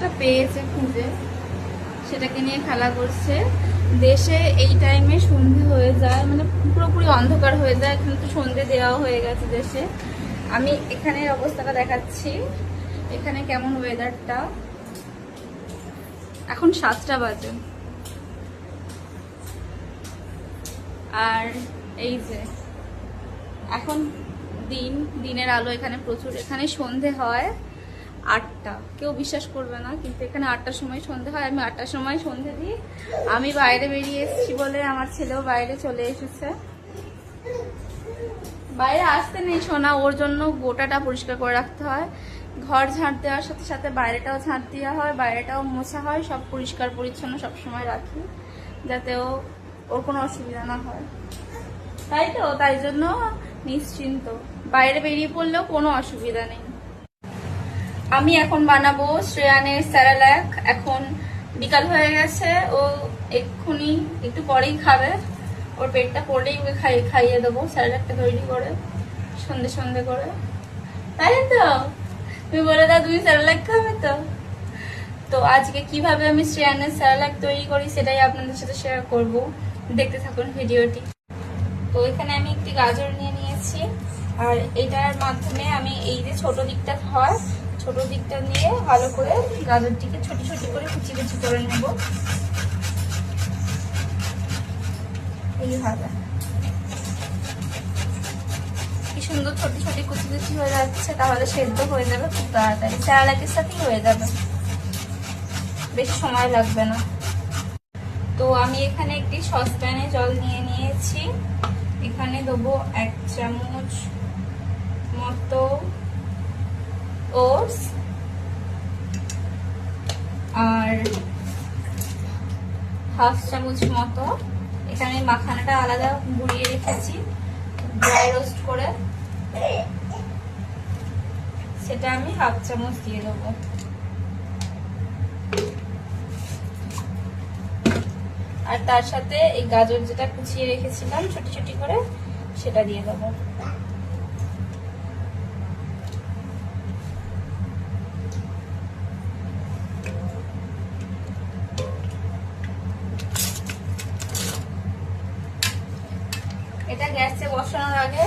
একটা পেয়েছে খুঁজে, সেটাকে নিয়ে খেলা করছে। দেশে এই টাইমে সন্ধে হয়ে যায়, মানে পুরোপুরি অন্ধকার হয়ে যায়। এখানে তো সন্ধে দেওয়া হয়ে গেছে দেশে। আমি এখানের অবস্থাটা দেখাচ্ছি, এখানে কেমন ওয়েদারটা। এখন 7টা বাজে, আর এই যে এখন দিনের আলো এখানে প্রচুর। এখানে সন্ধে হয় 8টা, কেউ বিশ্বাস করবে না, কিন্তু এখানে 8টার সময় সন্ধে হয়। আমি 8টার সময় সন্ধে দিই। আমি বাইরে বেরিয়ে এসেছি বলে আমার ছেলেও বাইরে চলে এসেছে। বাইরে আসতে নেই সোনা, ওর জন্য গোটাটা পরিষ্কার করে রাখতে হয়। ঘর ঝাঁট দেওয়ার সাথে সাথে বাইরেটাও ঝাঁট দেওয়া হয়, বাইরেটাও মোছা হয়। সব পরিষ্কার পরিচ্ছন্ন সবসময় রাখি, যাতে ওর কোনো অসুবিধা না হয়। তাই তো, তাই জন্য নিশ্চিন্ত, বাইরে বেরিয়ে পড়লেও কোনো অসুবিধা নেই। আমি এখন বানাবো শ্রেয়ানের স্যারালাক। এখন বিকাল হয়ে গেছে, ও এক্ষুনি একটু পরেই খাবে। ওর পেটটা পড়লেই ওকে খাইয়ে দেবো স্যারালাকটা তৈরি করে সন্ধে সন্ধে করে। তাই তো, তুমি বলে দাও তুমি স্যারালাক খাবে তো। তো আজকে কিভাবে আমি শ্রেয়ানের স্যারালাক তৈরি করি সেটাই আপনাদের সাথে শেয়ার করব, দেখতে থাকুন ভিডিওটি। তো এখানে আমি একটি গাজর নিয়ে নিয়েছি, আর এটার মাধ্যমে আমি এই যে ছোট দিকটা হয়, ছোট দিকটা নিয়ে ভালো করে গাজরটিকে ছোট ছোট করে কুচি কুচি করে নেব। এইভাবে কি সুন্দর ছোট ছোট কুচি কুচি হয়ে যাচ্ছে, তাহলে সেদ্ধ হয়ে যাবে খুব তাড়াতাড়ি, স্যালাডের সাথেই হয়ে যাবে, বেশি সময় লাগবে না। তো আমি এখানে একটি সসপ্যানে জল নিয়ে নিয়েছি। এখানে দেবো 1 চামচ মতো ওটস, আর হাফ চামচ মতো এখানে মাখানাটা আলাদা গুঁড়িয়ে রেখেছি ড্রাই রোস্ট করে, সেটা আমি হাফ চামচ দিয়ে দেবো। আর তার সাথে এই গাজর যেটা কুচিয়ে রেখেছিলাম ছোট ছোট করে, সেটা দিয়ে দেবো। এটা গ্যাসে বসানোর আগে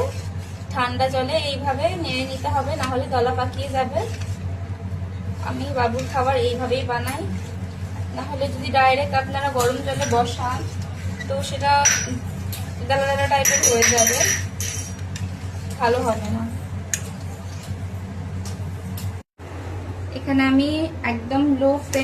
ঠান্ডা জলে এইভাবে নেড়ে নিতে হবে, না হলে দলা পাকিয়ে যাবে। আমি বাবুর খাবার এইভাবেই বানাই, না হলে যদি ডাইরেক্ট আপনারা গরম জলে বসান তো সেটা দালা দালা টাইপের হয়ে যাবে, ভালো হবে না। এখানে আমি একদম লো ফ্লেম